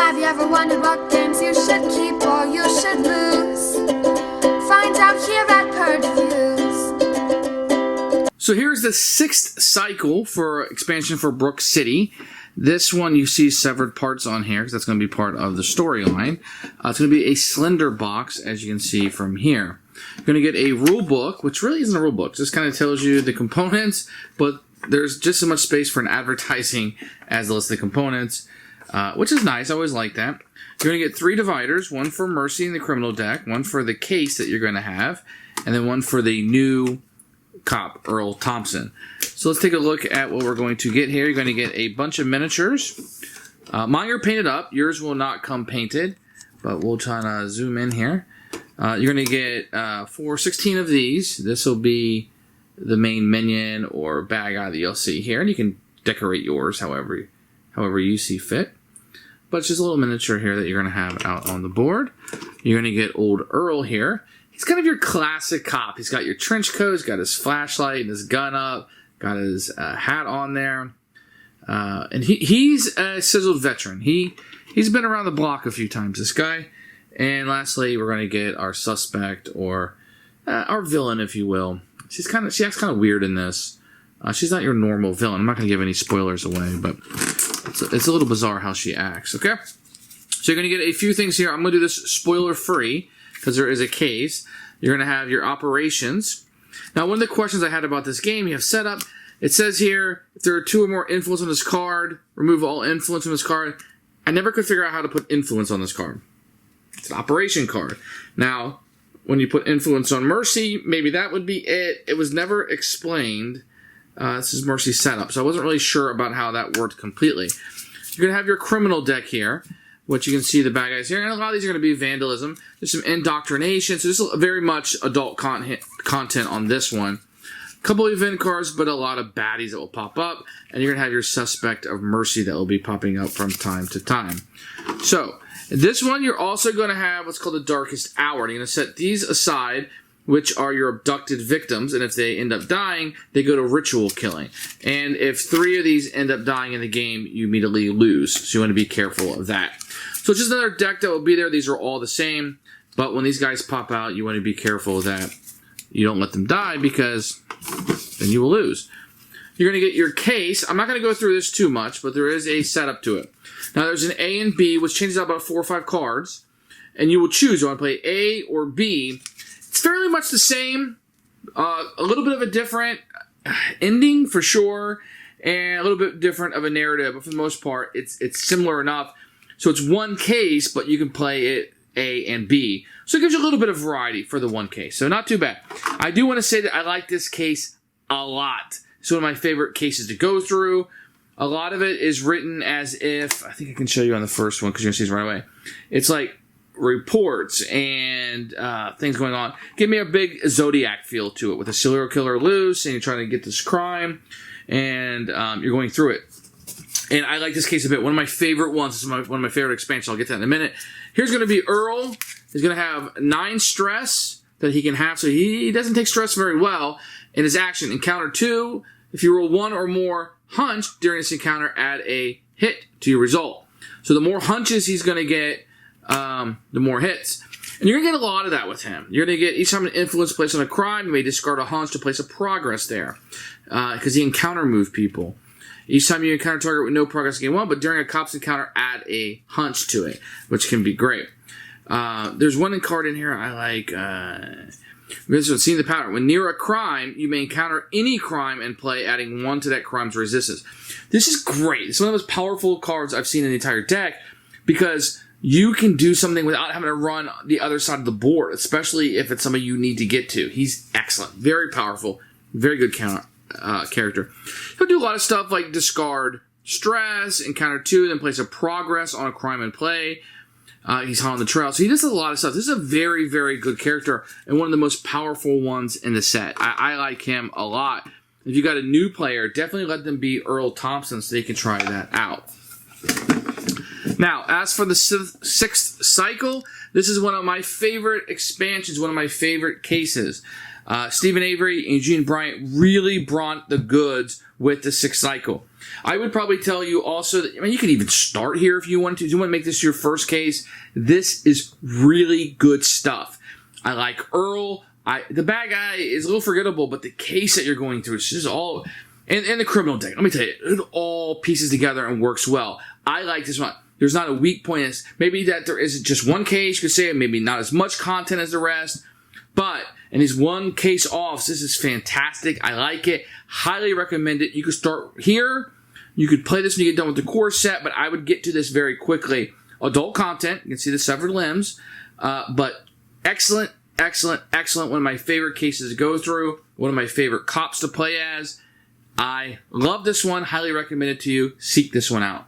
Have you ever wondered what games you should keep or you should lose? Find out here at Purge Reviews. So here's the 6th cycle for expansion for Brook City. This one you see severed parts on here because that's going to be part of the storyline. It's going to be a slender box, as you can see from here. You're going to get a rule book, which really isn't a rule book. This kind of tells you the components, but there's just as much space for an advertising as the list of the components, which is nice. I always like that. You're going to get 3 dividers, one for Mercy in the criminal deck, one for the case that you're going to have, and then one for the new cop, Earl Thompson. So let's take a look at what we're going to get here. You're going to get a bunch of miniatures. Mine are painted up. Yours will not come painted, but we'll try to zoom in here. You're going to get 16 of these. This will be the main minion or bad guy that you'll see here, and you can decorate yours however you see fit. But it's just a little miniature here that you're going to have out on the board. You're going to get old Earl here. He's kind of your classic cop. He's got your trench coat, he's got his flashlight and his gun up, got his hat on there. And he's a sizzled veteran. He's been around the block a few times, this guy. And lastly, we're going to get our suspect, or our villain, if you will. She acts kind of weird in this. She's not your normal villain. I'm not going to give any spoilers away, but it's a little bizarre how she acts, okay? So you're going to get a few things here. I'm going to do this spoiler-free, because there is a case. You're going to have your operations. Now, one of the questions I had about this game, you have setup. It says here, if there are 2 or more influence on this card, remove all influence on this card. I never could figure out how to put influence on this card. It's an operation card. Now, when you put influence on Mercy, maybe that would be it. It was never explained. This is Mercy's setup, so I wasn't really sure about how that worked completely. You're going to have your criminal deck here, which you can see the bad guys here. And a lot of these are going to be vandalism. There's some indoctrination. So this is very much adult content on this one. A couple of event cards, but a lot of baddies that will pop up. And you're going to have your suspect of Mercy that will be popping up from time to time. So this one, you're also going to have what's called the Darkest Hour. And you're going to set these aside, which are your abducted victims. And if they end up dying, they go to ritual killing. And if 3 of these end up dying in the game, you immediately lose. So you want to be careful of that. So it's just another deck that will be there. These are all the same. But when these guys pop out, you want to be careful that you don't let them die, because then you will lose. You're going to get your case. I'm not going to go through this too much, but there is a setup to it. Now, there's an A and B, which changes out about 4 or 5 cards. And you will choose. You want to play A or B. It's fairly much the same. A little bit of a different ending, for sure. And a little bit different of a narrative. But for the most part, it's similar enough. So it's one case, but you can play it A and B. So it gives you a little bit of variety for the one case. So not too bad. I do want to say that I like this case a lot. It's one of my favorite cases to go through. A lot of it is written as if, I think I can show you on the first one because you're going to see this right away. It's like reports and things going on. Give me a big Zodiac feel to it, with a serial killer loose and you're trying to get this crime and you're going through it. And I like this case a bit. One of my favorite ones. This is one of my favorite expansions. I'll get to that in a minute. Here's going to be Earl. He's going to have 9 stress that he can have. So he doesn't take stress very well in his action. Encounter 2. If you roll 1 or more hunch during this encounter, add a hit to your result. So the more hunches he's going to get, the more hits. And you're going to get a lot of that with him. You're going to get, each time an influence placed on a crime, you may discard a hunch to place a progress there. Because he encounter move people. Each time you encounter a target with no progress in game 1, but during a cop's encounter, add a hunch to it, which can be great. There's one card in here I like. Seeing the pattern. When near a crime, you may encounter any crime and play, adding 1 to that crime's resistance. This is great. It's one of the most powerful cards I've seen in the entire deck, because you can do something without having to run the other side of the board, especially if it's somebody you need to get to. He's excellent. Very powerful. Very good character. He'll do a lot of stuff like discard stress, encounter 2, then place a progress on a crime and play. He's hot on the trail. So he does a lot of stuff. This is a very, very good character and one of the most powerful ones in the set. I like him a lot. If you got a new player, definitely let them be Earl Thompson so they can try that out. Now, as for the 6th cycle, this is one of my favorite expansions, one of my favorite cases. Stephen Avery and Eugene Bryant really brought the goods with the 6th cycle. I would probably tell you also that, I mean, you could even start here if you want to. If you want to make this your first case, this is really good stuff. I like Earl. The bad guy is a little forgettable, but the case that you're going through is just all... And the criminal deck, let me tell you, it all pieces together and works well. I like this one. There's not a weak point. Maybe that there is just one case, you could say, maybe not as much content as the rest, but in these one case offs, this is fantastic. I like it. Highly recommend it. You could start here. You could play this when you get done with the core set, but I would get to this very quickly. Adult content. You can see the severed limbs, but excellent, excellent, excellent. One of my favorite cases to go through. One of my favorite cops to play as. I love this one. Highly recommend it to you. Seek this one out.